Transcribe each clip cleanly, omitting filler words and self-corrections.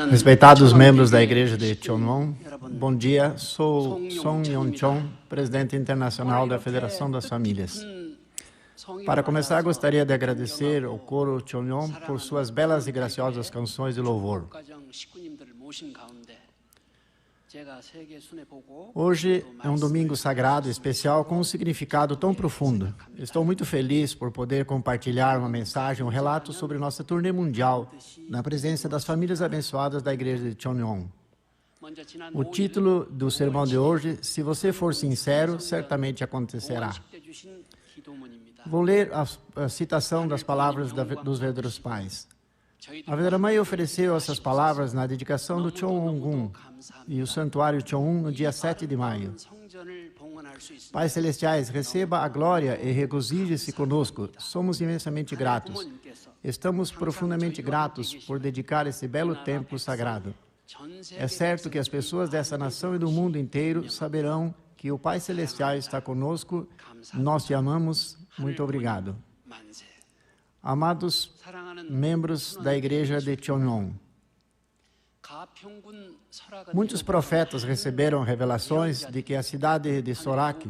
Respeitados membros da Igreja de Cheonwon, bom dia. Sou Song Yeon-chon, presidente internacional da Federação das Famílias. Para começar, gostaria de agradecer ao coro Cheonwon por suas belas e graciosas canções de louvor. Hoje é um domingo sagrado especial com um significado tão profundo. Estou muito feliz por poder compartilhar uma mensagem, um relato sobre nossa turnê mundial, na presença das famílias abençoadas da Igreja de Cheonwon. O título do sermão de hoje, Se Você For Sincero, Certamente Acontecerá. Vou ler a citação das palavras dos verdadeiros pais. A Verdadeira Mãe ofereceu essas palavras na dedicação do Cheonwon e o Santuário Cheonwon no dia 7 de maio. Pais Celestiais, receba a glória e regozije-se conosco. Somos imensamente gratos. Estamos profundamente gratos por dedicar esse belo templo sagrado. É certo que as pessoas dessa nação e do mundo inteiro saberão que o Pai Celestial está conosco. Nós te amamos. Muito obrigado. Amados membros da Igreja de Cheonwon, muitos profetas receberam revelações de que a cidade de Sorak,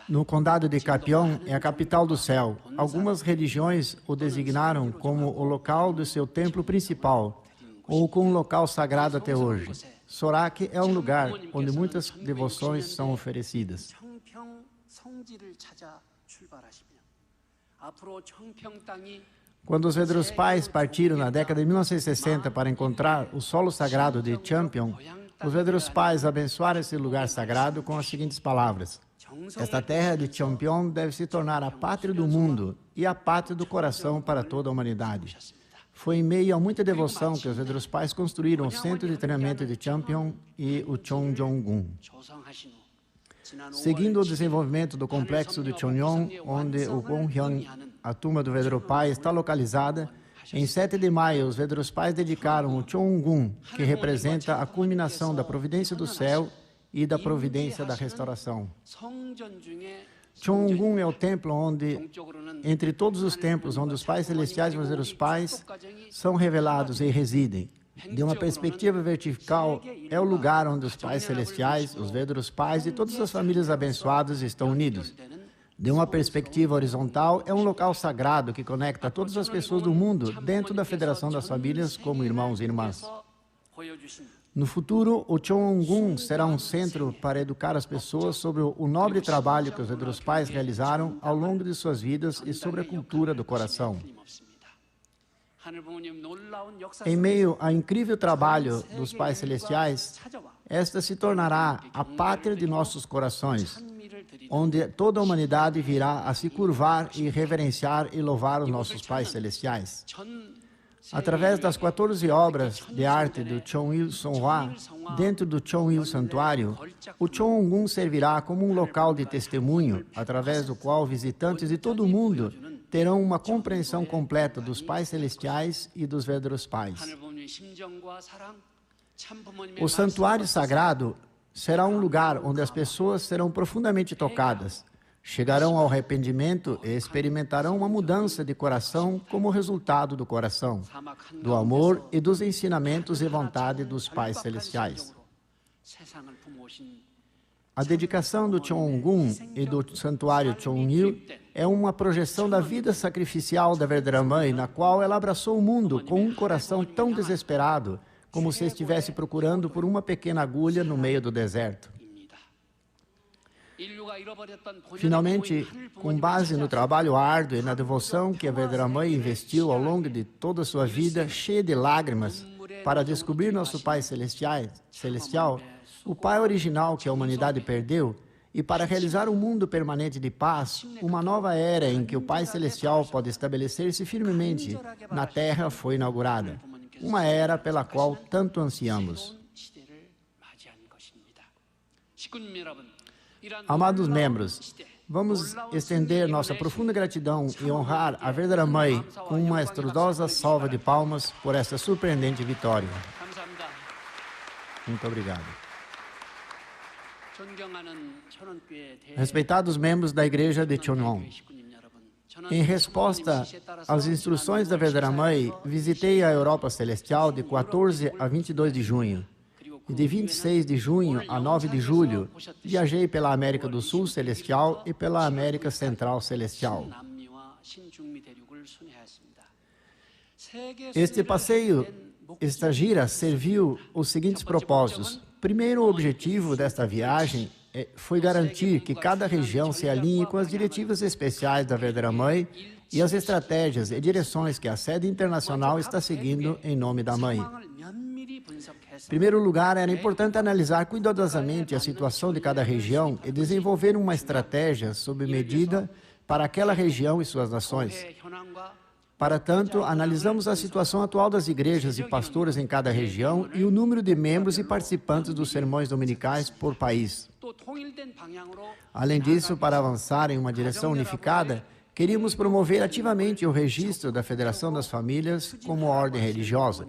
no condado de Gapyeong, é a capital do céu. Algumas religiões o designaram como o local do seu templo principal, ou como um local sagrado até hoje. Sorak é um lugar onde muitas devoções são oferecidas. Quando os verdadeiros pais partiram na década de 1960 para encontrar o solo sagrado de Cheonpyeong, os verdadeiros pais abençoaram esse lugar sagrado com as seguintes palavras: esta terra de Cheonpyeong deve se tornar a pátria do mundo e a pátria do coração para toda a humanidade. Foi em meio a muita devoção que os verdadeiros pais construíram o centro de treinamento de Cheonpyeong e o Cheonjong-gun. Seguindo o desenvolvimento do complexo de Cheonwon, onde o Gonghyun, a tumba do verdadeiro pai, está localizada, em 7 de maio, os verdadeiros pais dedicaram o Cheongun, que representa a culminação da providência do céu e da providência da restauração. Cheongun é o templo onde, entre todos os templos onde os pais celestiais e os verdadeiros pais são revelados e residem. De uma perspectiva vertical, é o lugar onde os pais celestiais, os verdadeiros pais e todas as famílias abençoadas estão unidos. De uma perspectiva horizontal, é um local sagrado que conecta todas as pessoas do mundo dentro da Federação das Famílias como irmãos e irmãs. No futuro, o Cheongun será um centro para educar as pessoas sobre o nobre trabalho que os verdadeiros pais realizaram ao longo de suas vidas e sobre a cultura do coração. Em meio ao incrível trabalho dos pais celestiais, esta se tornará a pátria de nossos corações, onde toda a humanidade virá a se curvar e reverenciar e louvar os nossos pais celestiais. Através das 14 obras de arte do Cheonil Songhwa, dentro do Cheonil Santuário, o Cheongun servirá como um local de testemunho, através do qual visitantes de todo o mundo terão uma compreensão completa dos pais celestiais e dos verdadeiros pais. O santuário sagrado será um lugar onde as pessoas serão profundamente tocadas, chegarão ao arrependimento e experimentarão uma mudança de coração como resultado do coração, do amor e dos ensinamentos e vontade dos pais celestiais. A dedicação do Cheongun e do santuário Cheonil é uma projeção da vida sacrificial da verdadeira mãe, na qual ela abraçou o mundo com um coração tão desesperado, como se estivesse procurando por uma pequena agulha no meio do deserto. Finalmente, com base no trabalho árduo e na devoção que a verdadeira mãe investiu ao longo de toda a sua vida, cheia de lágrimas, para descobrir nosso Pai Celestial, o Pai original que a humanidade perdeu, e para realizar um mundo permanente de paz, uma nova era em que o Pai Celestial pode estabelecer-se firmemente na Terra foi inaugurada. Uma era pela qual tanto ansiamos. Amados membros, vamos estender nossa profunda gratidão e honrar a verdadeira Mãe com uma estrondosa salva de palmas por esta surpreendente vitória. Muito obrigado. Respeitados membros da Igreja de Cheonwon, Em resposta às instruções da verdadeira mãe, visitei a Europa Celestial de 14 a 22 de junho. E de 26 de junho a 9 de julho, viajei pela América do Sul Celestial e pela América Central Celestial. Esta gira serviu os seguintes propósitos. Primeiro, o objetivo desta viagem foi garantir que cada região se alinhe com as diretivas especiais da verdadeira mãe e as estratégias e direções que a sede internacional está seguindo em nome da mãe. Em primeiro lugar, era importante analisar cuidadosamente a situação de cada região e desenvolver uma estratégia sob medida para aquela região e suas nações. Para tanto, analisamos a situação atual das igrejas e pastores em cada região e o número de membros e participantes dos sermões dominicais por país. Além disso, para avançar em uma direção unificada, queríamos promover ativamente o registro da Federação das Famílias como ordem religiosa.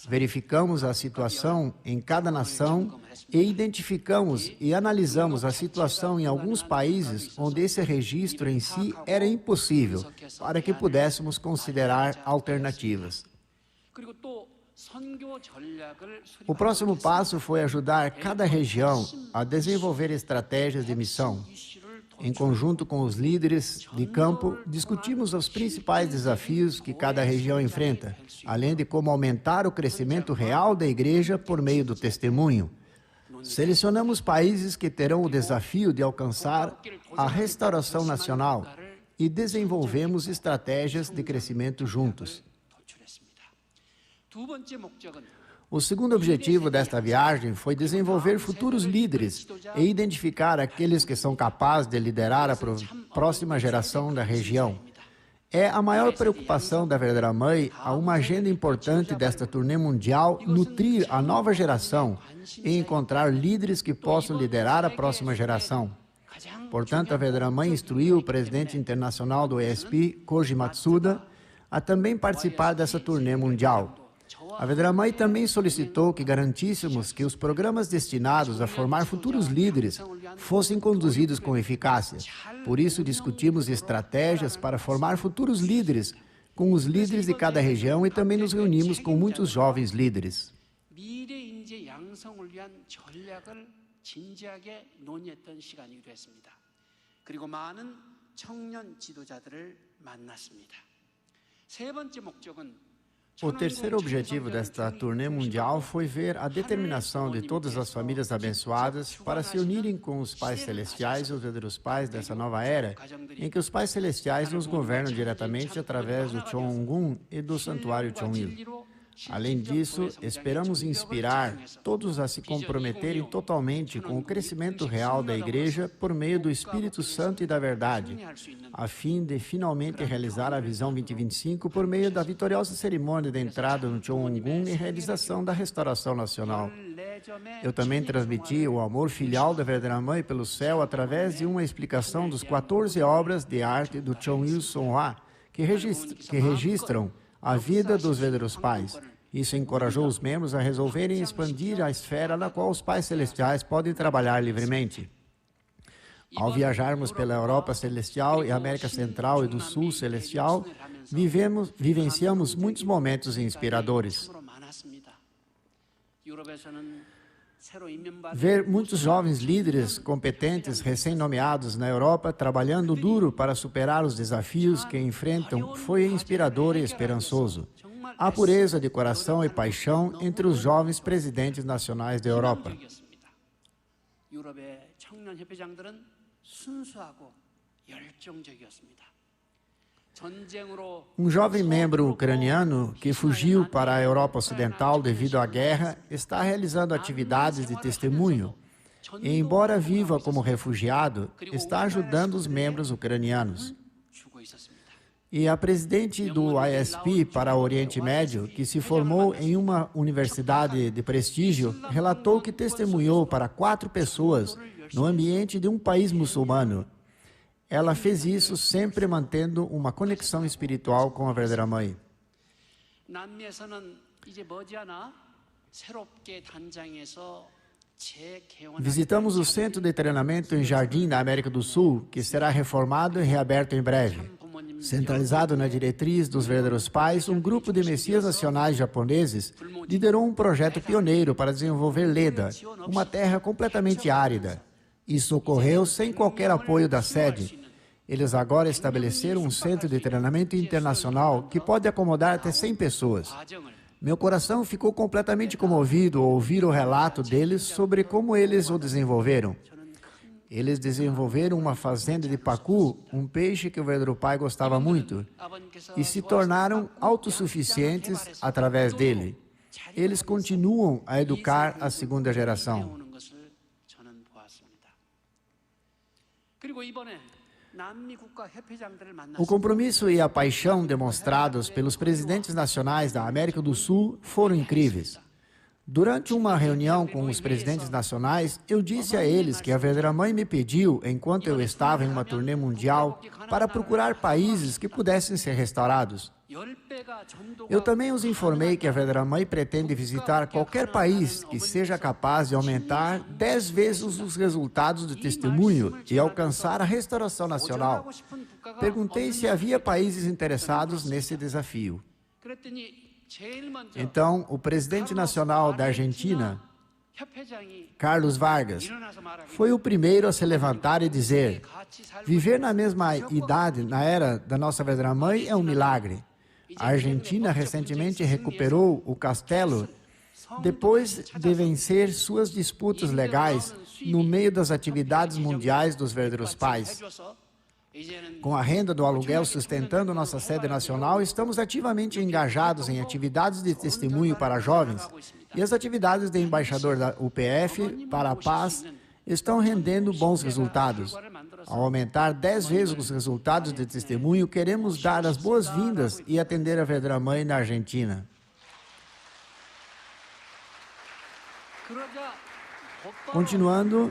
Verificamos a situação em cada nação e identificamos e analisamos a situação em alguns países onde esse registro em si era impossível, para que pudéssemos considerar alternativas. O próximo passo foi ajudar cada região a desenvolver estratégias de missão. Em conjunto com os líderes de campo, discutimos os principais desafios que cada região enfrenta, além de como aumentar o crescimento real da igreja por meio do testemunho. Selecionamos países que terão o desafio de alcançar a restauração nacional e desenvolvemos estratégias de crescimento juntos. O segundo objetivo desta viagem foi desenvolver futuros líderes e identificar aqueles que são capazes de liderar a próxima geração da região. É a maior preocupação da verdadeira mãe a uma agenda importante desta turnê mundial nutrir a nova geração e encontrar líderes que possam liderar a próxima geração. Portanto, a verdadeira mãe instruiu o presidente internacional do ESP, Koji Matsuda, a também participar dessa turnê mundial. A verdadeira mãe também solicitou que garantíssemos que os programas destinados a formar futuros líderes fossem conduzidos com eficácia. Por isso, discutimos estratégias para formar futuros líderes com os líderes de cada região e também nos reunimos com muitos jovens líderes. O terceiro objetivo desta turnê mundial foi ver a determinação de todas as famílias abençoadas para se unirem com os pais celestiais e os verdadeiros pais dessa nova era, em que os pais celestiais nos governam diretamente através do Cheongun e do Santuário Cheonil. Além disso, esperamos inspirar todos a se comprometerem totalmente com o crescimento real da Igreja por meio do Espírito Santo e da verdade, a fim de finalmente realizar a Visão 2025 por meio da vitoriosa cerimônia de entrada no Cheongun e realização da restauração nacional. Eu também transmiti o amor filial da verdadeira mãe pelo céu através de uma explicação dos 14 obras de arte do Cheonil Sonhwa, que registram a vida dos verdadeiros pais. Isso encorajou os membros a resolverem expandir a esfera na qual os pais celestiais podem trabalhar livremente. Ao viajarmos pela Europa Celestial e América Central e do Sul Celestial, vivenciamos muitos momentos inspiradores. Ver muitos jovens líderes competentes recém-nomeados na Europa trabalhando duro para superar os desafios que enfrentam foi inspirador e esperançoso. Há pureza de coração e paixão entre os jovens presidentes nacionais da Europa. Um jovem membro ucraniano que fugiu para a Europa Ocidental devido à guerra está realizando atividades de testemunho e, embora viva como refugiado, está ajudando os membros ucranianos. E a presidente do ISP para o Oriente Médio, que se formou em uma universidade de prestígio, relatou que testemunhou para 4 pessoas no ambiente de um país muçulmano. Ela fez isso sempre mantendo uma conexão espiritual com a verdadeira mãe. Visitamos o centro de treinamento em Jardim, na América do Sul, que será reformado e reaberto em breve. Centralizado na diretriz dos verdadeiros pais, um grupo de messias nacionais japoneses liderou um projeto pioneiro para desenvolver Leda, uma terra completamente árida. Isso ocorreu sem qualquer apoio da sede. Eles agora estabeleceram um centro de treinamento internacional que pode acomodar até 100 pessoas. Meu coração ficou completamente comovido ao ouvir o relato deles sobre como eles o desenvolveram. Eles desenvolveram uma fazenda de pacu, um peixe que o verdadeiro pai gostava muito, e se tornaram autossuficientes através dele. Eles continuam a educar a segunda geração. O compromisso e a paixão demonstrados pelos presidentes nacionais da América do Sul foram incríveis. Durante uma reunião com os presidentes nacionais, eu disse a eles que a verdadeira mãe me pediu, enquanto eu estava em uma turnê mundial, para procurar países que pudessem ser restaurados. Eu também os informei que a verdadeira mãe pretende visitar qualquer país que seja capaz de aumentar 10 vezes os resultados do testemunho e alcançar a restauração nacional. Perguntei se havia países interessados nesse desafio. Então, o presidente nacional da Argentina, Carlos Vargas, foi o primeiro a se levantar e dizer: viver na mesma idade, na era da nossa verdadeira mãe, é um milagre. A Argentina recentemente recuperou o castelo depois de vencer suas disputas legais no meio das atividades mundiais dos verdadeiros pais. Com a renda do aluguel sustentando nossa sede nacional, estamos ativamente engajados em atividades de testemunho para jovens, e as atividades de embaixador da UPF para a paz estão rendendo bons resultados. Ao aumentar 10 vezes os resultados de testemunho, queremos dar as boas-vindas e atender a verdadeira mãe na Argentina. Continuando,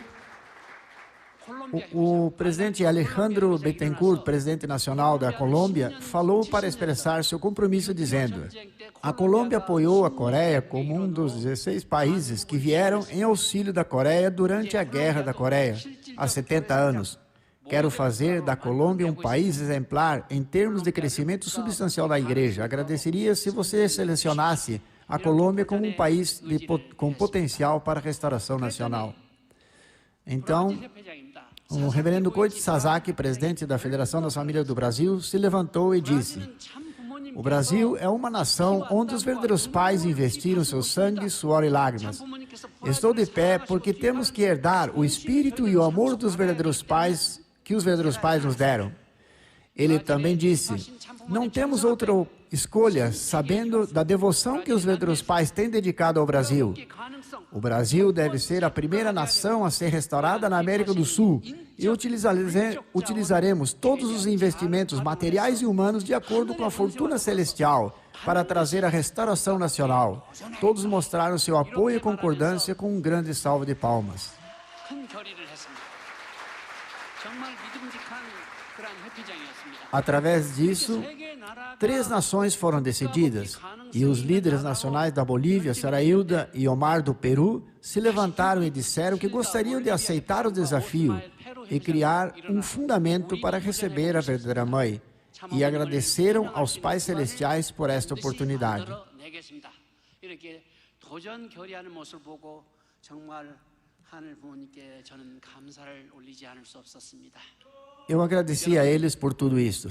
o presidente Alejandro Bittencourt, presidente nacional da Colômbia, falou para expressar seu compromisso dizendo: a Colômbia apoiou a Coreia como um dos 16 países que vieram em auxílio da Coreia durante a Guerra da Coreia, há 70 anos. Quero fazer da Colômbia um país exemplar em termos de crescimento substancial da igreja. Agradeceria se você selecionasse a Colômbia como um país com potencial para a restauração nacional. Então, o reverendo Koichi Sasaki, presidente da Federação das Famílias do Brasil, se levantou e disse: o Brasil é uma nação onde os verdadeiros pais investiram seu sangue, suor e lágrimas. Estou de pé porque temos que herdar o espírito e o amor dos verdadeiros pais que os verdadeiros pais nos deram. Ele também disse: não temos outra escolha, sabendo da devoção que os verdadeiros pais têm dedicado ao Brasil. O Brasil deve ser a primeira nação a ser restaurada na América do Sul e utilizaremos todos os investimentos materiais e humanos de acordo com a fortuna celestial para trazer a restauração nacional. Todos mostraram seu apoio e concordância com um grande salve de palmas. Através disso, 3 nações foram decididas, e os líderes nacionais da Bolívia, Sarailda e Omar do Peru, se levantaram e disseram que gostariam de aceitar o desafio e criar um fundamento para receber a verdadeira mãe, e agradeceram aos pais celestiais por esta oportunidade. Eu agradeci a eles por tudo isso.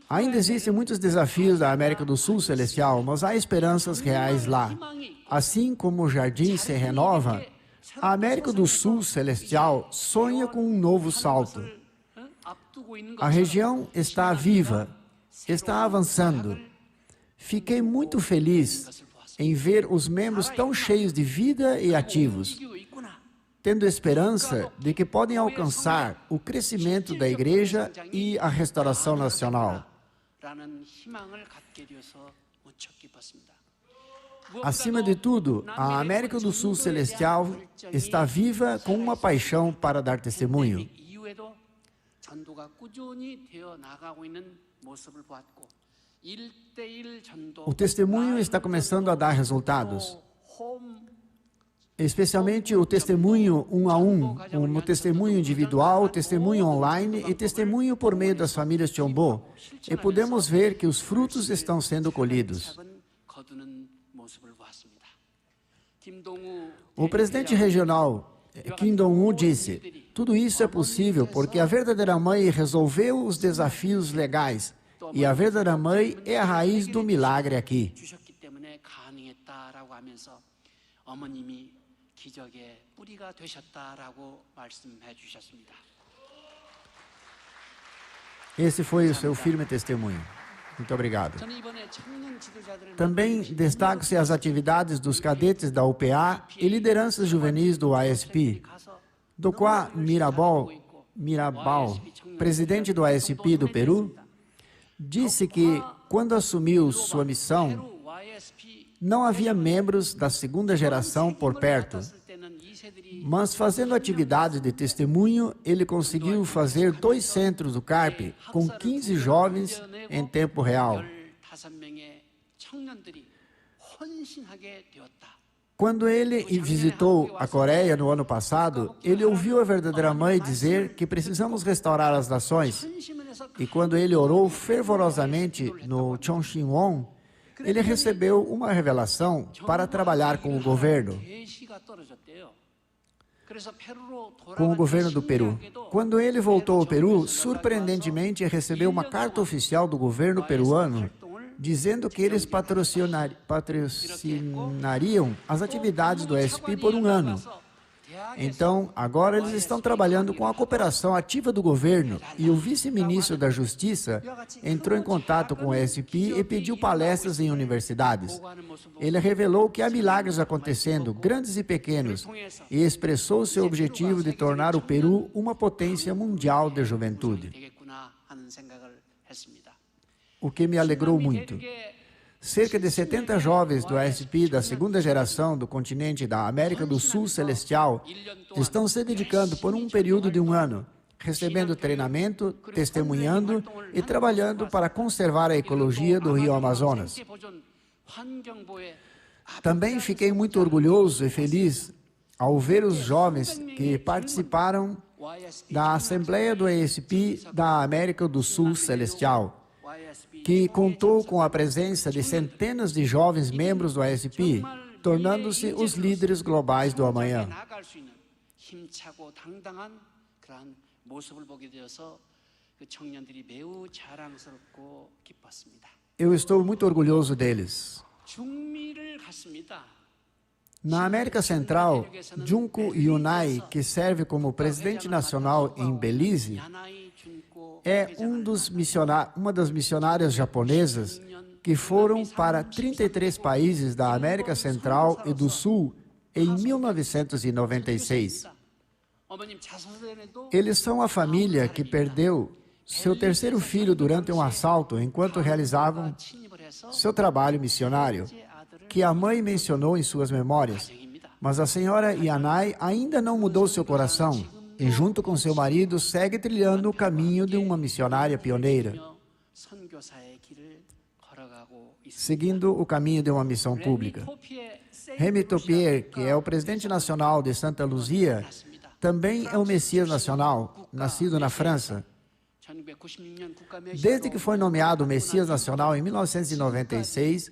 Ainda existem muitos desafios da América do Sul celestial, mas há esperanças reais lá. Assim como o jardim se renova, a América do Sul celestial sonha com um novo salto. A região está viva, está avançando. Fiquei muito feliz em ver os membros tão cheios de vida e ativos, tendo esperança de que podem alcançar o crescimento da igreja e a restauração nacional. Acima de tudo, a América do Sul celestial está viva com uma paixão para dar testemunho. O testemunho está começando a dar resultados. especialmente o testemunho um a um, o testemunho individual, o testemunho online e testemunho por meio das famílias Cheonbo. E podemos ver que os frutos estão sendo colhidos. O presidente regional Kim Dong-un disse: tudo isso é possível porque a verdadeira mãe resolveu os desafios legais e a verdadeira mãe é a raiz do milagre aqui. Esse foi o seu firme testemunho. Muito obrigado. Também destacam-se as atividades dos cadetes da UPA e lideranças juvenis do ASP. Docua Mirabal, presidente do ASP do Peru, disse que, quando assumiu sua missão, não havia membros da segunda geração por perto. Mas, fazendo atividades de testemunho, ele conseguiu fazer 2 centros do CARP com 15 jovens em tempo real. Quando ele visitou a Coreia no ano passado, ele ouviu a verdadeira mãe dizer que precisamos restaurar as nações. E quando ele orou fervorosamente no Chongsinwon, ele recebeu uma revelação para trabalhar com o governo do Peru. Quando ele voltou ao Peru, surpreendentemente recebeu uma carta oficial do governo peruano dizendo que eles patrocinariam as atividades do ASP por 1 ano. Então, agora eles estão trabalhando com a cooperação ativa do governo e o vice-ministro da Justiça entrou em contato com o ASP e pediu palestras em universidades. Ele revelou que há milagres acontecendo, grandes e pequenos, e expressou seu objetivo de tornar o Peru uma potência mundial de juventude. O que me alegrou muito. Cerca de 70 jovens do ASP da segunda geração do continente da América do Sul Celestial estão se dedicando por um período de 1 ano, recebendo treinamento, testemunhando e trabalhando para conservar a ecologia do rio Amazonas. Também fiquei muito orgulhoso e feliz ao ver os jovens que participaram da Assembleia do ASP da América do Sul Celestial, que contou com a presença de centenas de jovens membros do ASP, tornando-se os líderes globais do amanhã. Eu estou muito orgulhoso deles. Na América Central, Junko Yunai, que serve como presidente nacional em Belize, é uma das missionárias japonesas que foram para 33 países da América Central e do Sul em 1996. Eles são a família que perdeu seu 3º filho durante um assalto enquanto realizavam seu trabalho missionário, que a mãe mencionou em suas memórias. Mas a senhora Yanai ainda não mudou seu coração e, junto com seu marido, segue trilhando o caminho de uma missionária pioneira, seguindo o caminho de uma missão pública. Remy Topier, que é o presidente nacional de Santa Luzia, também é um Messias nacional, nascido na França. Desde que foi nomeado Messias nacional em 1996,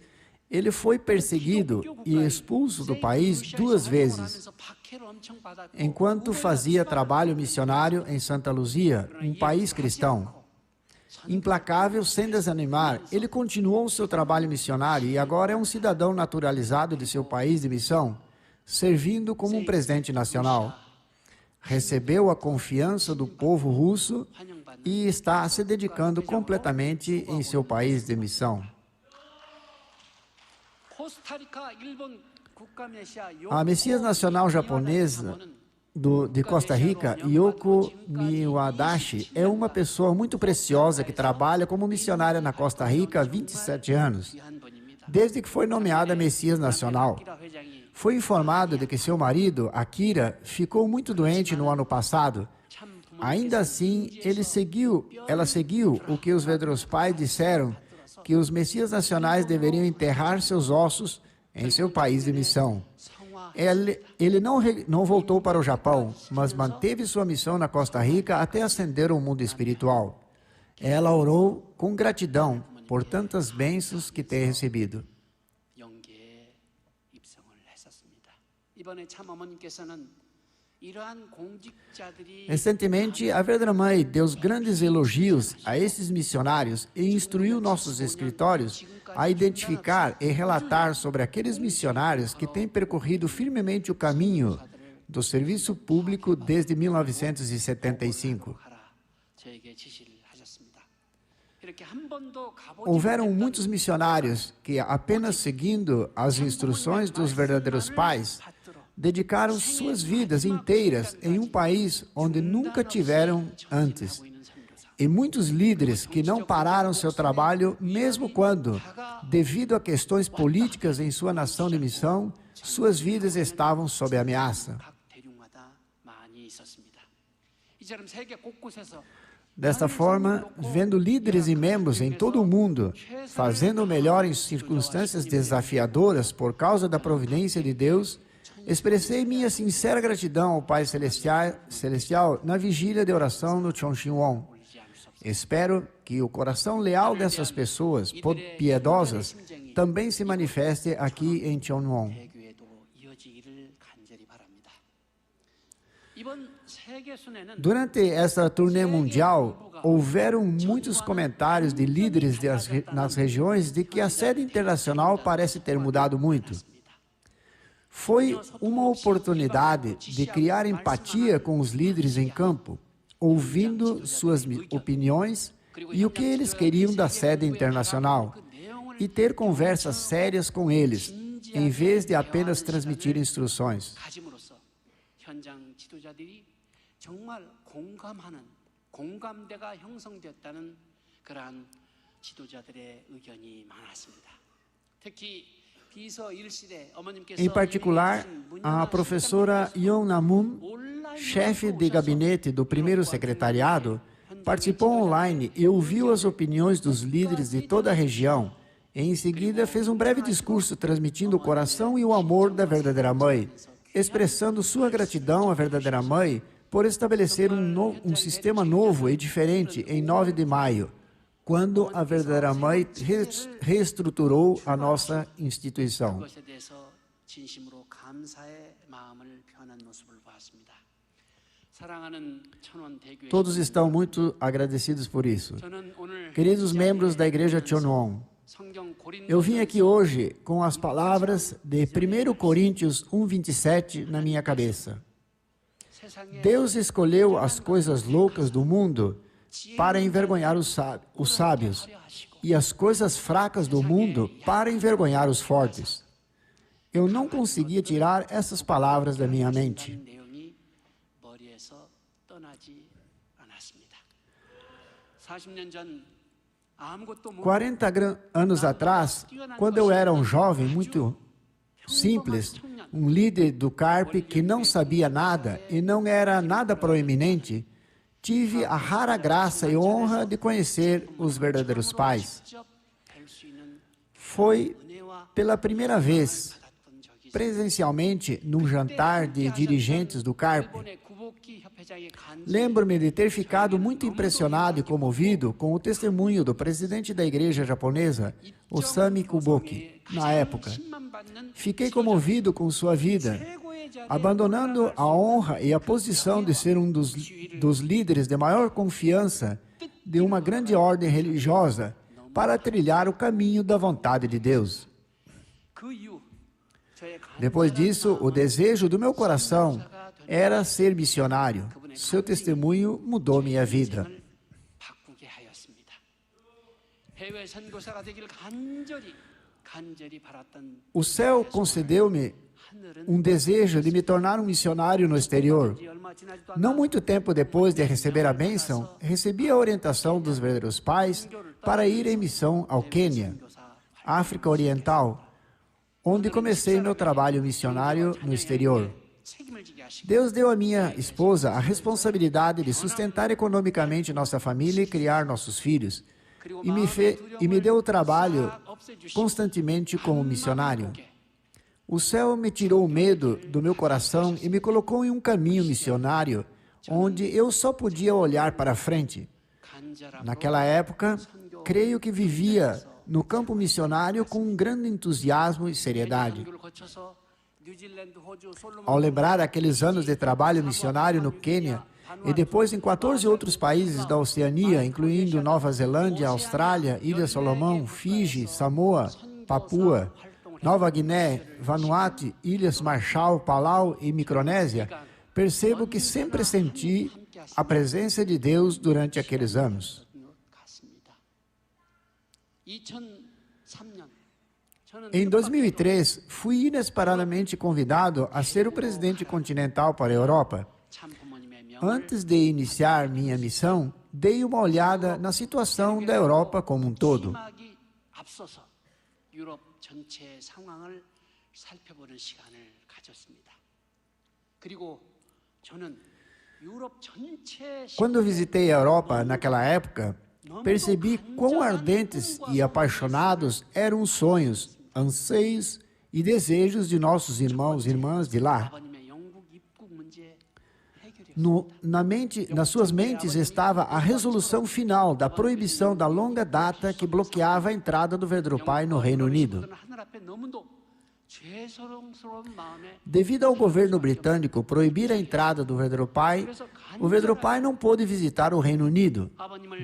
ele foi perseguido e expulso do país 2 vezes, enquanto fazia trabalho missionário em Santa Luzia, um país cristão. Implacável, sem desanimar, ele continuou seu trabalho missionário e agora é um cidadão naturalizado de seu país de missão, servindo como um presidente nacional. Recebeu a confiança do povo russo e está se dedicando completamente em seu país de missão. A Messias Nacional Japonesa de Costa Rica, Yoko Miwadashi, é uma pessoa muito preciosa que trabalha como missionária na Costa Rica há 27 anos, desde que foi nomeada Messias Nacional. Foi informado de que seu marido, Akira, ficou muito doente no ano passado. Ainda assim, ela seguiu o que os Vedros pais disseram, que os Messias Nacionais deveriam enterrar seus ossos em seu país de missão. Ele não voltou para o Japão, mas manteve sua missão na Costa Rica até ascender ao mundo espiritual. Ela orou com gratidão por tantas bênçãos que tem recebido. Recentemente, a Verdadeira Mãe deu grandes elogios a esses missionários e instruiu nossos escritórios a identificar e relatar sobre aqueles missionários que têm percorrido firmemente o caminho do serviço público desde 1975. Houveram muitos missionários que, apenas seguindo as instruções dos verdadeiros pais, dedicaram suas vidas inteiras em um país onde nunca tiveram antes. E muitos líderes que não pararam seu trabalho, mesmo quando, devido a questões políticas em sua nação de missão, suas vidas estavam sob ameaça. Desta forma, vendo líderes e membros em todo o mundo fazendo o melhor em circunstâncias desafiadoras por causa da providência de Deus, expressei minha sincera gratidão ao Pai Celestial na vigília de oração no Chonxinwon. Espero que o coração leal dessas pessoas piedosas também se manifeste aqui em Chonwon. Durante essa turnê mundial, houveram muitos comentários de líderes nas regiões de que a sede internacional parece ter mudado muito. Foi uma oportunidade de criar empatia com os líderes em campo, ouvindo suas opiniões e o que eles queriam da sede internacional, e ter conversas sérias com eles, em vez de apenas transmitir instruções. Em particular, a professora Yon Namun, chefe de gabinete do primeiro secretariado, participou online e ouviu as opiniões dos líderes de toda a região. E, em seguida, fez um breve discurso transmitindo o coração e o amor da Verdadeira Mãe, expressando sua gratidão à Verdadeira Mãe por estabelecer um sistema novo e diferente em 9 de maio, quando a Verdadeira Mãe reestruturou a nossa instituição. Todos estão muito agradecidos por isso. Queridos membros da Igreja Chonwon, eu vim aqui hoje com as palavras de 1 Coríntios 1:27 na minha cabeça. Deus escolheu as coisas loucas do mundo para envergonhar os sábios, e as coisas fracas do mundo para envergonhar os fortes. Eu não conseguia tirar essas palavras da minha mente. 40 anos atrás, quando eu era um jovem muito simples, um líder do CARP que não sabia nada e não era nada proeminente, tive a rara graça e honra de conhecer os verdadeiros pais. Foi pela primeira vez, presencialmente, num jantar de dirigentes do CARP. Lembro-me de ter ficado muito impressionado e comovido com o testemunho do presidente da igreja japonesa, Osami Kuboki, na época. Fiquei comovido com sua vida, abandonando a honra e a posição de ser um dos líderes de maior confiança de uma grande ordem religiosa para trilhar o caminho da vontade de Deus. Depois disso, o desejo do meu coração era ser missionário. Seu testemunho mudou minha vida. O céu concedeu-me um desejo de me tornar um missionário no exterior. Não muito tempo depois de receber a bênção, recebi a orientação dos verdadeiros pais para ir em missão ao Quênia, África Oriental, onde comecei meu trabalho missionário no exterior. Deus deu à minha esposa a responsabilidade de sustentar economicamente nossa família e criar nossos filhos, e me deu o trabalho constantemente como missionário. O céu me tirou o medo do meu coração e me colocou em um caminho missionário, onde eu só podia olhar para frente. Naquela época, creio que vivia no campo missionário com um grande entusiasmo e seriedade. Ao lembrar aqueles anos de trabalho missionário no Quênia e depois em 14 outros países da Oceania, incluindo Nova Zelândia, Austrália, Ilhas Salomão, Fiji, Samoa, Papua, Nova Guiné, Vanuatu, Ilhas Marshall, Palau e Micronésia, percebo que sempre senti a presença de Deus durante aqueles anos. Em 2003, fui inesperadamente convidado a ser o presidente continental para a Europa. Antes de iniciar minha missão, dei uma olhada na situação da Europa como um todo. Quando visitei a Europa naquela época, percebi quão ardentes e apaixonados eram os sonhos, anseios e desejos de nossos irmãos e irmãs de lá. Nas suas mentes estava a resolução final da proibição da longa data que bloqueava a entrada do Vedrupai no Reino Unido. Devido ao governo britânico proibir a entrada do Vedrupai, o Vedrupai não pôde visitar o Reino Unido.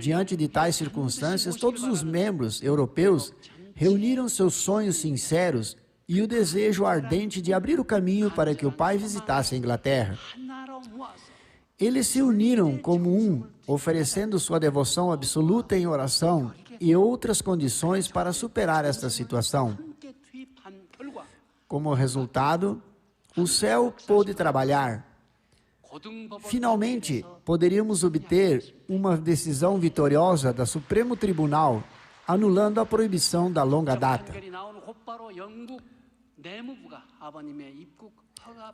Diante de tais circunstâncias, todos os membros europeus reuniram seus sonhos sinceros e o desejo ardente de abrir o caminho para que o pai visitasse a Inglaterra. Eles se uniram como um, oferecendo sua devoção absoluta em oração e outras condições para superar esta situação. Como resultado, o céu pôde trabalhar. Finalmente, poderíamos obter uma decisão vitoriosa do Supremo Tribunal, anulando a proibição da longa data.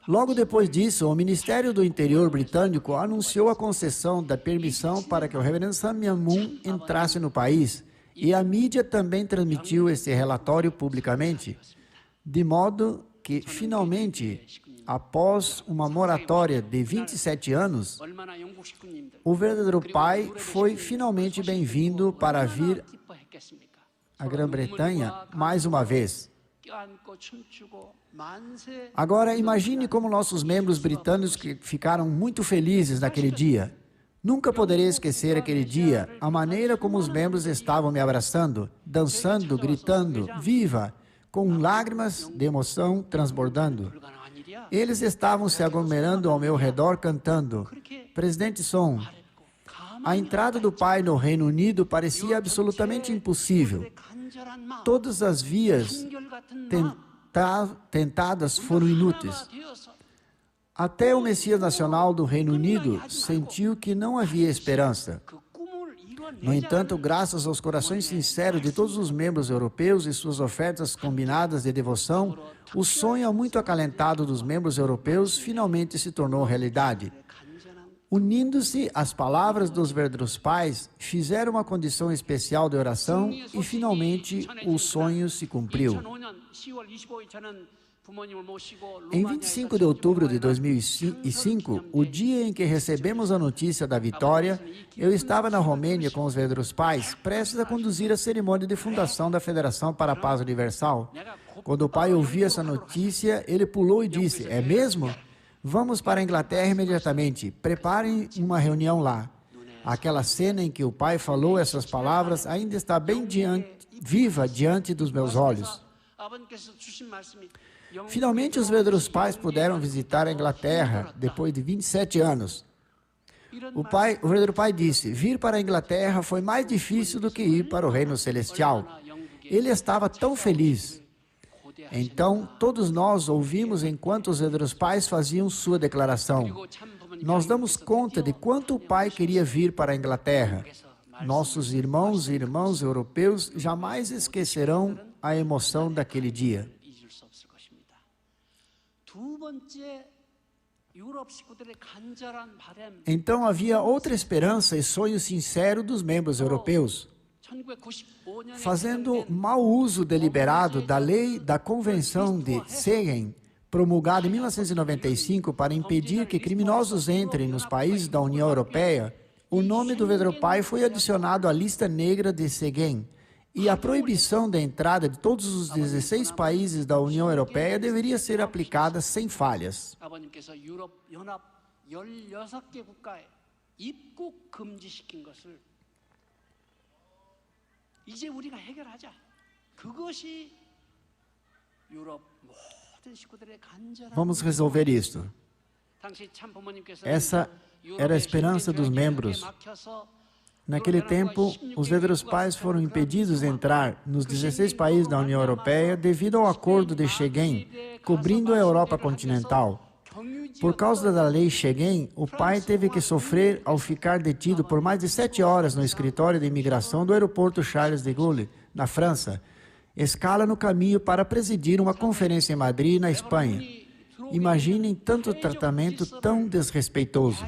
Logo depois disso, o Ministério do Interior britânico anunciou a concessão da permissão para que o reverendo Sun Myung Moon entrasse no país, e a mídia também transmitiu esse relatório publicamente, de modo que, finalmente, após uma moratória de 27 anos, o Vedrupai foi finalmente bem-vindo para vir à Grã-Bretanha mais uma vez. Agora, imagine como nossos membros britânicos ficaram muito felizes naquele dia. Nunca poderei esquecer aquele dia, a maneira como os membros estavam me abraçando, dançando, gritando, viva, com lágrimas de emoção transbordando. Eles estavam se aglomerando ao meu redor cantando, Presidente Son, a entrada do pai no Reino Unido parecia absolutamente impossível. Todas as vias tentadas foram inúteis. Até o Messias Nacional do Reino Unido sentiu que não havia esperança. No entanto, graças aos corações sinceros de todos os membros europeus e suas ofertas combinadas de devoção, o sonho muito acalentado dos membros europeus finalmente se tornou realidade. Unindo-se às palavras dos Vedruspais, fizeram uma condição especial de oração e finalmente o sonho se cumpriu. Em 25 de outubro de 2005, o dia em que recebemos a notícia da vitória, eu estava na Romênia com os Vedruspais, prestes a conduzir a cerimônia de fundação da Federação para a Paz Universal. Quando o pai ouviu essa notícia, ele pulou e disse, é mesmo? Vamos para a Inglaterra imediatamente, preparem uma reunião lá. Aquela cena em que o pai falou essas palavras ainda está bem viva diante dos meus olhos. Finalmente, os Vedruspais puderam visitar a Inglaterra depois de 27 anos. O Vedrupai disse, vir para a Inglaterra foi mais difícil do que ir para o Reino Celestial. Ele estava tão feliz. Então, todos nós ouvimos enquanto os Vedruspais faziam sua declaração. Nós damos conta de quanto o pai queria vir para a Inglaterra. Nossos irmãos e irmãs europeus jamais esquecerão a emoção daquele dia. Então havia outra esperança e sonho sincero dos membros europeus. Fazendo mau uso deliberado da lei da Convenção de Schengen, promulgada em 1995 para impedir que criminosos entrem nos países da União Europeia, o nome do Vedropai foi adicionado à lista negra de Schengen, e a proibição da entrada de todos os 16 países da União Europeia deveria ser aplicada sem falhas. 아버님께서 유럽 연합 16개 국가에 입국 금지시킨 것을 이제 우리가 해결하자. 그것이 유럽 모든 식구들의 간절한 Vamos resolver isto. 당시 참부모님께서 Essa era a esperança dos membros. Naquele tempo, os Vedrospais foram impedidos de entrar nos 16 países da União Europeia devido ao Acordo de Schengen, cobrindo a Europa continental. Por causa da lei Schengen, o pai teve que sofrer ao ficar detido por mais de 7 horas no escritório de imigração do aeroporto Charles de Gaulle, na França, escala no caminho para presidir uma conferência em Madrid, na Espanha. Imaginem tanto tratamento tão desrespeitoso.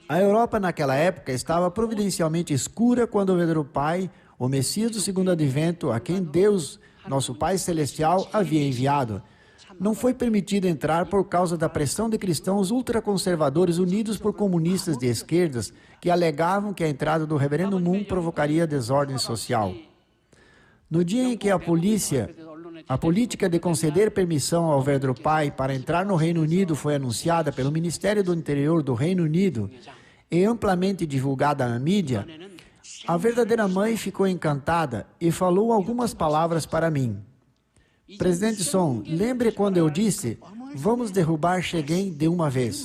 A Europa naquela época estava providencialmente escura quando o Vedropai, o Messias do segundo advento, a quem Deus, nosso Pai Celestial, havia enviado, não foi permitido entrar por causa da pressão de cristãos ultraconservadores unidos por comunistas de esquerdas que alegavam que a entrada do reverendo Moon provocaria desordem social. No dia em que a política de conceder permissão ao Vedropai para entrar no Reino Unido foi anunciada pelo Ministério do Interior do Reino Unido e amplamente divulgada na mídia, a verdadeira mãe ficou encantada e falou algumas palavras para mim. Presidente Son, lembre quando eu disse, vamos derrubar Schengen de uma vez.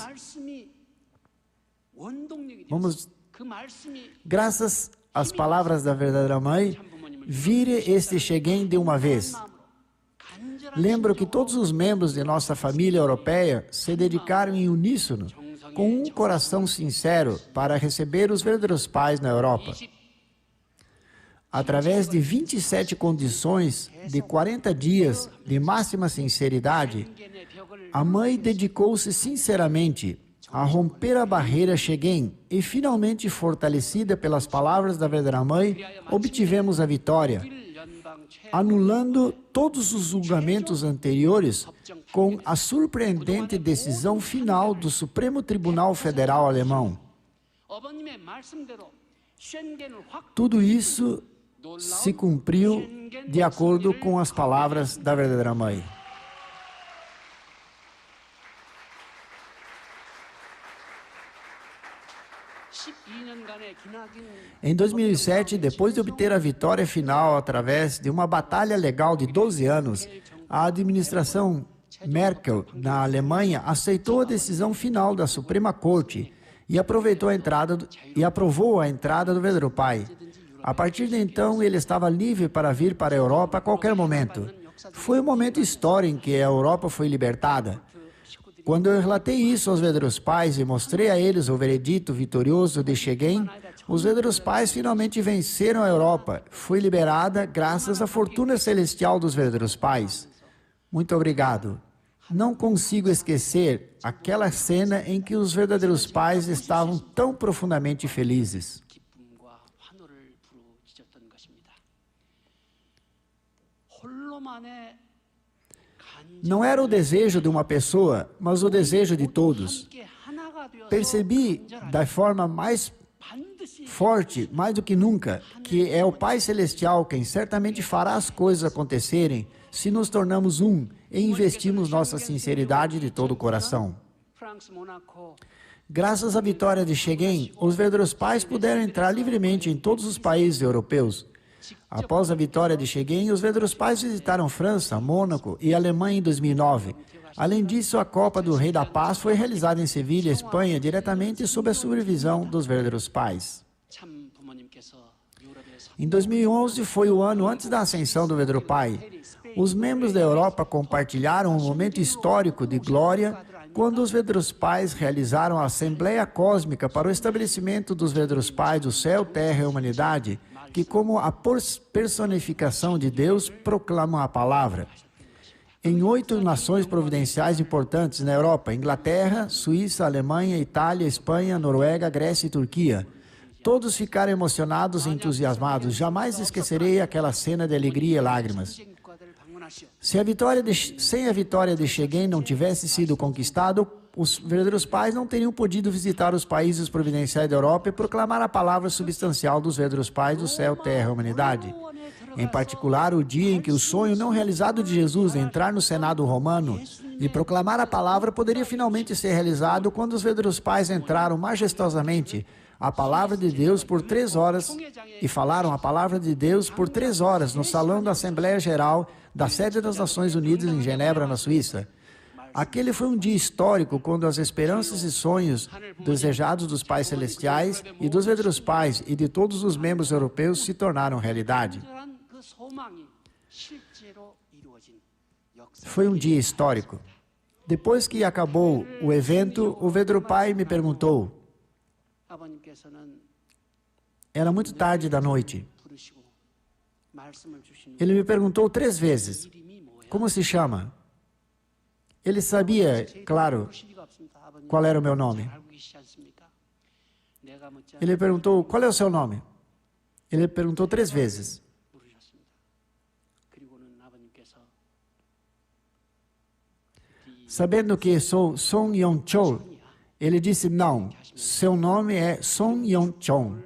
Graças às palavras da verdadeira mãe, vire este Schengen de uma vez. Lembro que todos os membros de nossa família europeia se dedicaram em uníssono, com um coração sincero, para receber os verdadeiros pais na Europa. Através de 27 condições de 40 dias de máxima sinceridade, a mãe dedicou-se sinceramente a romper a barreira Schengen e, finalmente fortalecida pelas palavras da verdadeira mãe, obtivemos a vitória, anulando todos os julgamentos anteriores com a surpreendente decisão final do Supremo Tribunal Federal Alemão. Tudo isso se cumpriu de acordo com as palavras da verdadeira mãe. Em 2007, depois de obter a vitória final através de uma batalha legal de 12 anos, a administração Merkel, na Alemanha, aceitou a decisão final da Suprema Corte e aprovou a entrada do Vedropai. A partir de então, ele estava livre para vir para a Europa a qualquer momento. Foi um momento histórico em que a Europa foi libertada. Quando eu relatei isso aos Vedrospais e mostrei a eles o veredito vitorioso de Schengen, os Vedrospais finalmente venceram a Europa. Foi liberada graças à fortuna celestial dos Vedrospais. Muito obrigado. Não consigo esquecer aquela cena em que os verdadeiros pais estavam tão profundamente felizes. Não era o desejo de uma pessoa, mas o desejo de todos. Percebi da forma mais forte, mais do que nunca, que é o Pai Celestial quem certamente fará as coisas acontecerem se nos tornamos um e investimos nossa sinceridade de todo o coração. Graças à vitória de Schengen, os verdadeiros pais puderam entrar livremente em todos os países europeus. Após a vitória de Schengen, os verdadeiros pais visitaram França, Mônaco e Alemanha em 2009. Além disso, a Copa do Rei da Paz foi realizada em Sevilha, Espanha, diretamente sob a supervisão dos verdadeiros pais. Em 2011 foi o ano antes da ascensão do verdadeiro pai. Os membros da Europa compartilharam um momento histórico de glória quando os verdadeiros pais realizaram a Assembleia Cósmica para o estabelecimento dos verdadeiros pais do céu, terra e humanidade, que, como a personificação de Deus, proclamam a palavra. Em 8 nações providenciais importantes na Europa: Inglaterra, Suíça, Alemanha, Itália, Espanha, Noruega, Grécia e Turquia. Todos ficaram emocionados e entusiasmados. Jamais esquecerei aquela cena de alegria e lágrimas. Sem a vitória de Schengen não tivesse sido conquistado, os verdadeiros pais não teriam podido visitar os países providenciais da Europa e proclamar a palavra substancial dos verdadeiros pais do céu, terra e humanidade. Em particular, o dia em que o sonho não realizado de Jesus de entrar no Senado romano e proclamar a palavra poderia finalmente ser realizado quando os verdadeiros pais entraram majestosamente a palavra de Deus por 3 horas e falaram a palavra de Deus por 3 horas no salão da Assembleia Geral da sede das Nações Unidas em Genebra, na Suíça. Aquele foi um dia histórico quando as esperanças e sonhos desejados dos pais celestiais e dos verdadeiros pais e de todos os membros europeus se tornaram realidade. Foi um dia histórico. Depois que acabou o evento, o verdadeiro pai me perguntou. Era muito tarde da noite. Ele me perguntou 3 vezes, como se chama? Ele sabia, claro, qual era o meu nome. Ele perguntou, qual é o seu nome? Ele perguntou 3 vezes. Sabendo que sou Song Yong-chol, ele disse, não, seu nome é Song Yong-chon.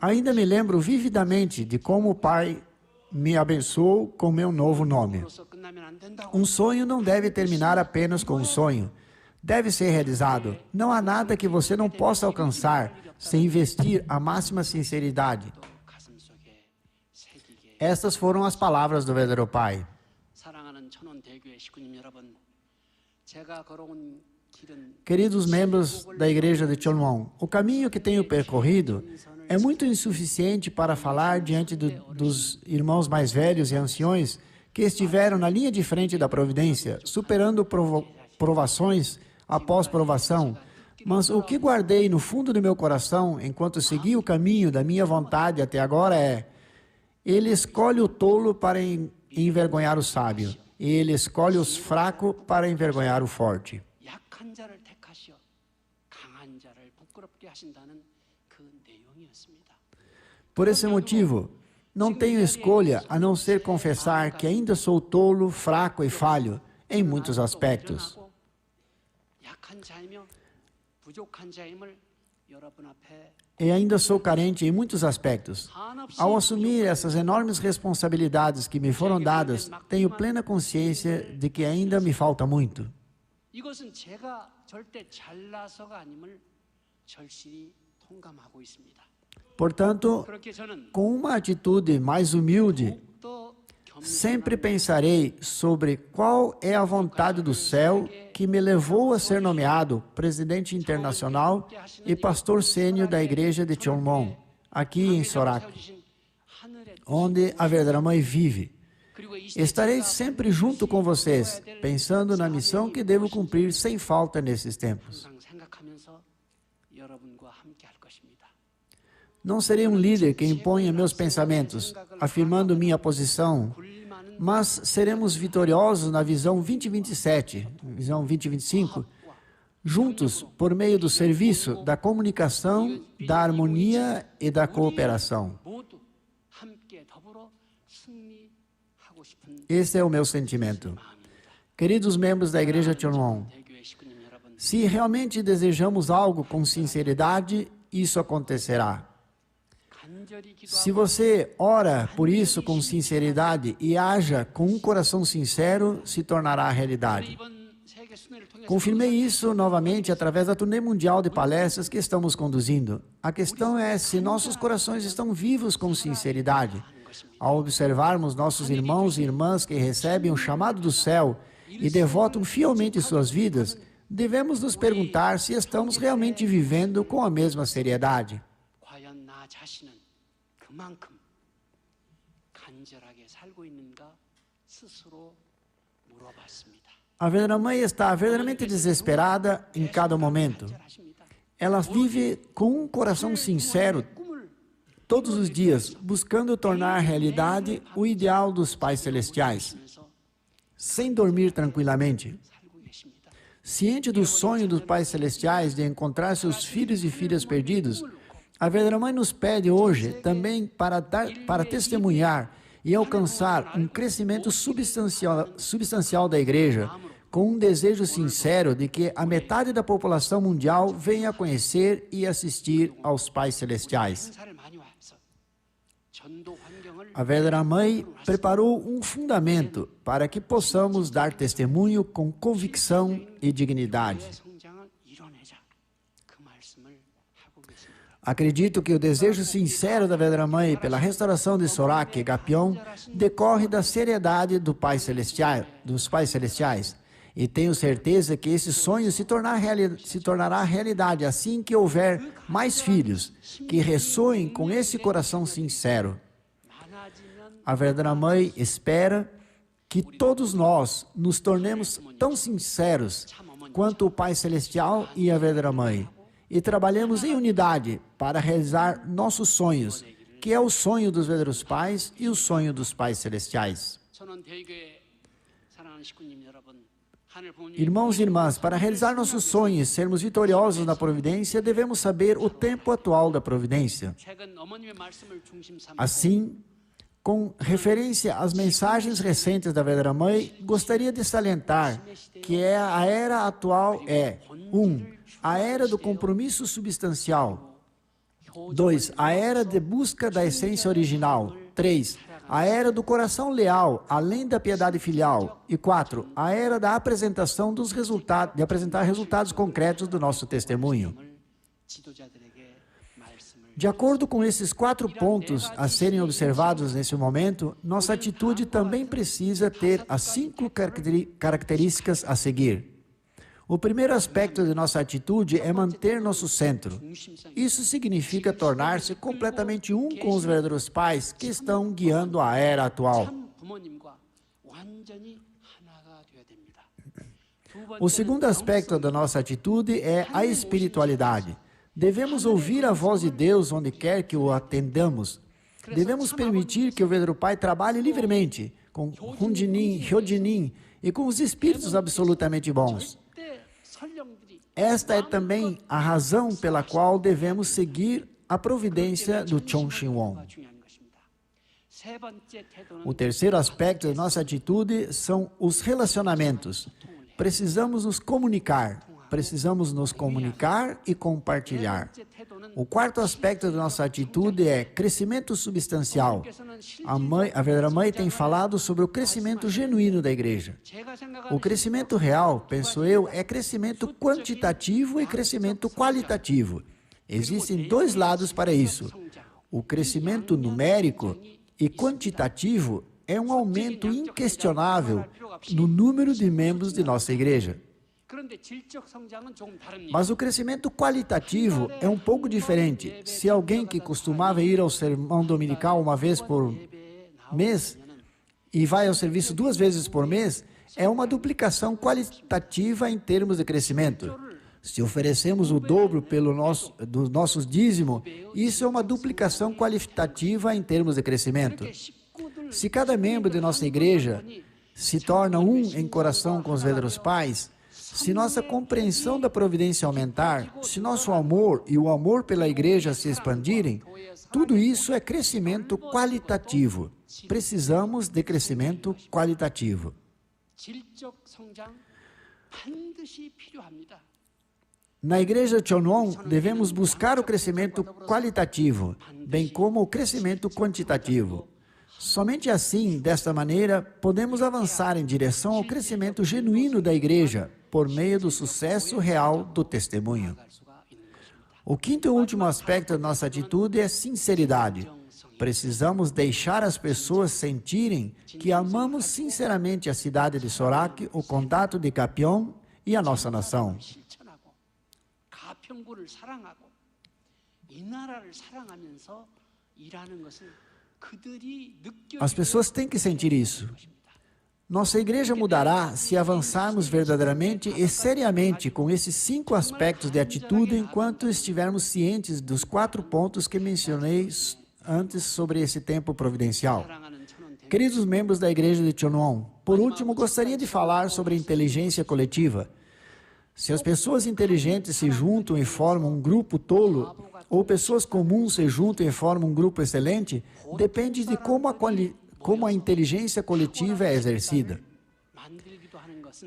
Ainda me lembro vividamente de como o Pai me abençoou com meu novo nome. Um sonho não deve terminar apenas com um sonho. Deve ser realizado. Não há nada que você não possa alcançar sem investir a máxima sinceridade. Estas foram as palavras do verdadeiro Pai. Queridos membros da Igreja de Cheonwon, o caminho que tenho percorrido é muito insuficiente para falar diante dos irmãos mais velhos e anciões que estiveram na linha de frente da providência, superando provações após provação. Mas o que guardei no fundo do meu coração, enquanto segui o caminho da minha vontade até agora é: Ele escolhe o tolo para envergonhar o sábio, e Ele escolhe os fracos para envergonhar o forte. Por esse motivo, não tenho escolha a não ser confessar que ainda sou tolo, fraco e falho em muitos aspectos. E ainda sou carente em muitos aspectos. Ao assumir essas enormes responsabilidades que me foram dadas, tenho plena consciência de que ainda me falta muito. Portanto, com uma atitude mais humilde, sempre pensarei sobre qual é a vontade do céu que me levou a ser nomeado presidente internacional e pastor sênior da Igreja de Cheonwon, aqui em Sorak, onde a verdadeira mãe vive. Estarei sempre junto com vocês, pensando na missão que devo cumprir sem falta nesses tempos. Não serei um líder que imponha meus pensamentos, afirmando minha posição, mas seremos vitoriosos na visão 2027, visão 2025, juntos por meio do serviço, da comunicação, da harmonia e da cooperação. Esse é o meu sentimento. Queridos membros da Igreja Cheonwon, se realmente desejamos algo com sinceridade, isso acontecerá. Se você ora por isso com sinceridade e haja com um coração sincero, se tornará realidade. Confirmei isso novamente através da turnê mundial de palestras que estamos conduzindo. A questão é se nossos corações estão vivos com sinceridade. Ao observarmos nossos irmãos e irmãs que recebem o chamado do céu e devotam fielmente suas vidas, devemos nos perguntar se estamos realmente vivendo com a mesma seriedade. A verdadeira mãe está verdadeiramente desesperada em cada momento. Ela vive com um coração sincero todos os dias, buscando tornar realidade o ideal dos pais celestiais, sem dormir tranquilamente. Ciente do sonho dos pais celestiais de encontrar seus filhos e filhas perdidos, a verdadeira mãe nos pede hoje também para testemunhar e alcançar um crescimento substancial da igreja, com um desejo sincero de que a metade da população mundial venha a conhecer e assistir aos pais celestiais. A verdadeira mãe preparou um fundamento para que possamos dar testemunho com convicção e dignidade. Acredito que o desejo sincero da verdadeira mãe pela restauração de Sorak e Gapion decorre da seriedade dos pais celestiais. E tenho certeza que esse sonho se tornará realidade assim que houver mais filhos que ressoem com esse coração sincero. A verdadeira mãe espera que todos nós nos tornemos tão sinceros quanto o Pai Celestial e a verdadeira mãe, e trabalhemos em unidade para realizar nossos sonhos, que é o sonho dos verdadeiros pais e o sonho dos pais celestiais. Irmãos e irmãs, para realizar nossos sonhos e sermos vitoriosos na providência, devemos saber o tempo atual da providência. Assim, com referência às mensagens recentes da verdadeira mãe, gostaria de salientar que a era atual é 1. A era do compromisso substancial. 2. A era de busca da essência original. 3. A era do coração leal, além da piedade filial. E 4. A era da apresentação dos resultados, de apresentar resultados concretos do nosso testemunho. De acordo com esses 4 pontos a serem observados nesse momento, nossa atitude também precisa ter as 5 características a seguir. O primeiro aspecto de nossa atitude é manter nosso centro. Isso significa tornar-se completamente um com os verdadeiros pais que estão guiando a era atual. O segundo aspecto da nossa atitude é a espiritualidade. Devemos ouvir a voz de Deus onde quer que o atendamos. Devemos permitir que o verdadeiro Pai trabalhe livremente com Hundinin, Hyodinin e com os espíritos absolutamente bons. Esta é também a razão pela qual devemos seguir a providência do Chonshin-Won. O terceiro aspecto da nossa atitude são os relacionamentos. Precisamos nos comunicar e compartilhar. O quarto aspecto da nossa atitude é crescimento substancial. A verdadeira mãe tem falado sobre o crescimento genuíno da igreja. O crescimento real, penso eu, é crescimento quantitativo e crescimento qualitativo. Existem 2 lados para isso. O crescimento numérico e quantitativo é um aumento inquestionável no número de membros de nossa igreja. Mas o crescimento qualitativo é um pouco diferente. Se alguém que costumava ir ao sermão dominical uma vez por mês e vai ao serviço 2 vezes por mês, é uma duplicação qualitativa em termos de crescimento. Se oferecemos o dobro dos nossos dízimos, isso é uma duplicação qualitativa em termos de crescimento. Se cada membro de nossa igreja se torna um em coração com os verdadeiros pais, se nossa compreensão da providência aumentar, se nosso amor e o amor pela igreja se expandirem, tudo isso é crescimento qualitativo. Precisamos de crescimento qualitativo. Na igreja Chonwon, devemos buscar o crescimento qualitativo, bem como o crescimento quantitativo. Somente assim, desta maneira, podemos avançar em direção ao crescimento genuíno da igreja, por meio do sucesso real do testemunho. O quinto e último aspecto da nossa atitude é sinceridade. Precisamos deixar as pessoas sentirem que amamos sinceramente a cidade de Sorak, o condado de Gapion e a nossa nação. As pessoas têm que sentir isso. Nossa igreja mudará se avançarmos verdadeiramente e seriamente com esses 5 aspectos de atitude enquanto estivermos cientes dos 4 pontos que mencionei antes sobre esse tempo providencial. Queridos membros da igreja de Chonwon, por último, gostaria de falar sobre a inteligência coletiva. Se as pessoas inteligentes se juntam e formam um grupo tolo, ou pessoas comuns se juntam e formam um grupo excelente, depende de como a inteligência coletiva é exercida.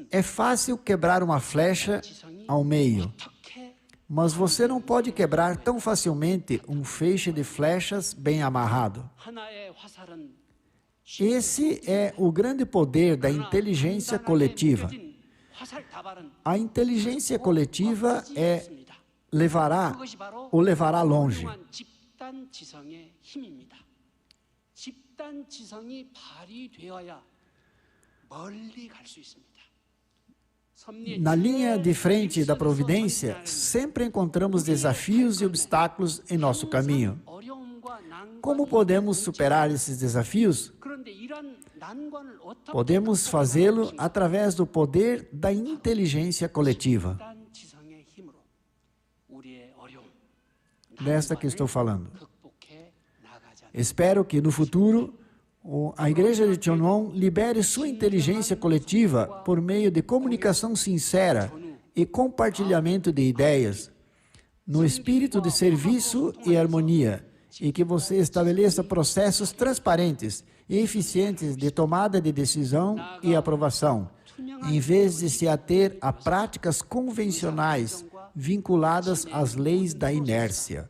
É fácil quebrar uma flecha ao meio, mas você não pode quebrar tão facilmente um feixe de flechas bem amarrado. Esse é o grande poder da inteligência coletiva. A inteligência coletiva levará longe. Na linha de frente da providência, sempre encontramos desafios e obstáculos em nosso caminho. Como podemos superar esses desafios? Podemos fazê-lo através do poder da inteligência coletiva. Desta que estou falando. Espero que no futuro a Igreja de Cheonwon libere sua inteligência coletiva por meio de comunicação sincera e compartilhamento de ideias, no espírito de serviço e harmonia, e que você estabeleça processos transparentes e eficientes de tomada de decisão e aprovação, em vez de se ater a práticas convencionais vinculadas às leis da inércia.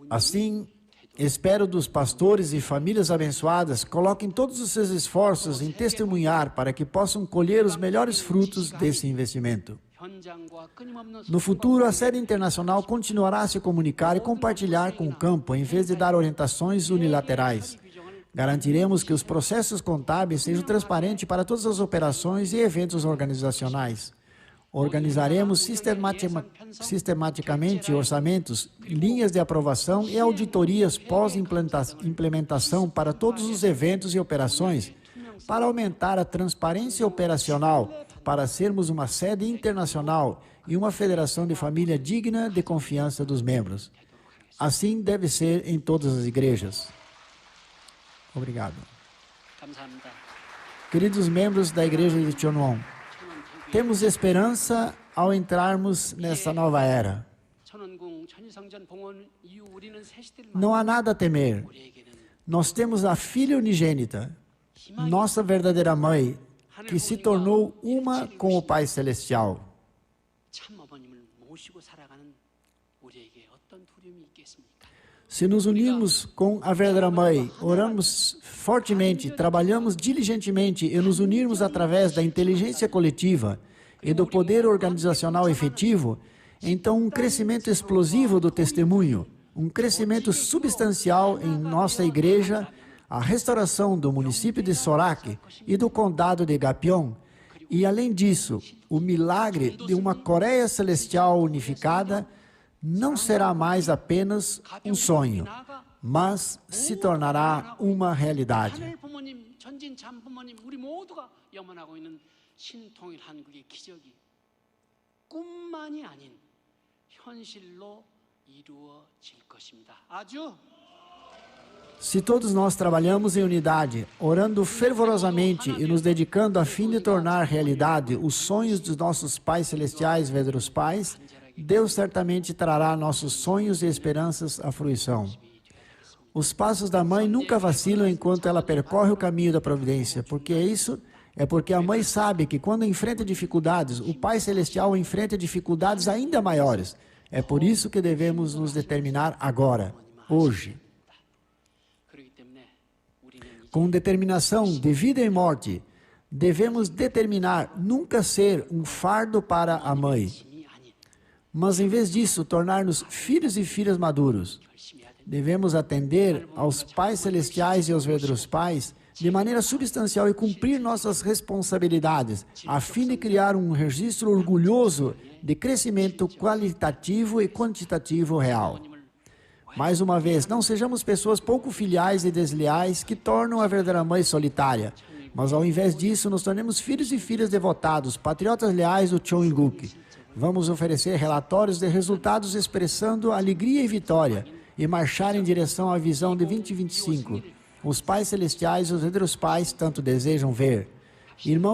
Assim, espero dos pastores e famílias abençoadas coloquem todos os seus esforços em testemunhar para que possam colher os melhores frutos desse investimento. No futuro, a sede internacional continuará a se comunicar e compartilhar com o campo, em vez de dar orientações unilaterais. Garantiremos que os processos contábeis sejam transparentes para todas as operações e eventos organizacionais. Organizaremos sistematicamente orçamentos, linhas de aprovação e auditorias pós-implementação para todos os eventos e operações, para aumentar a transparência operacional, para sermos uma sede internacional e uma federação de família digna de confiança dos membros. Assim deve ser em todas as igrejas. Obrigado. Queridos membros da Igreja de Cheonwon, temos esperança ao entrarmos nessa nova era. Não há nada a temer. Nós temos a filha unigênita, nossa verdadeira mãe, que se tornou uma com o Pai Celestial. Se nos unirmos com a verdadeira mãe, oramos fortemente, trabalhamos diligentemente e nos unirmos através da inteligência coletiva e do poder organizacional efetivo, então um crescimento explosivo do testemunho, um crescimento substancial em nossa igreja, a restauração do município de Sorak e do condado de Gapyeong, e além disso, o milagre de uma Coreia Celestial unificada não será mais apenas um sonho, mas se tornará uma realidade. Se todos nós trabalhamos em unidade, orando fervorosamente e nos dedicando a fim de tornar realidade os sonhos dos nossos pais celestiais, verdadeiros pais, Deus certamente trará nossos sonhos e esperanças à fruição. Os passos da mãe nunca vacilam enquanto ela percorre o caminho da providência, porque a mãe sabe que quando enfrenta dificuldades, o Pai Celestial enfrenta dificuldades ainda maiores. É por isso que devemos nos determinar agora, hoje. Com determinação de vida e morte, devemos determinar nunca ser um fardo para a mãe, mas em vez disso, tornar-nos filhos e filhas maduros. Devemos atender aos pais celestiais e aos verdadeiros pais de maneira substancial e cumprir nossas responsabilidades, a fim de criar um registro orgulhoso de crescimento qualitativo e quantitativo real. Mais uma vez, não sejamos pessoas pouco filiais e desleais que tornam a verdadeira mãe solitária, mas ao invés disso, nos tornemos filhos e filhas devotados, patriotas leais do Cheongguk. Vamos oferecer relatórios de resultados expressando alegria e vitória e marchar em direção à visão de 2025. os pais celestiais e os outros pais tanto desejam ver. Irmãos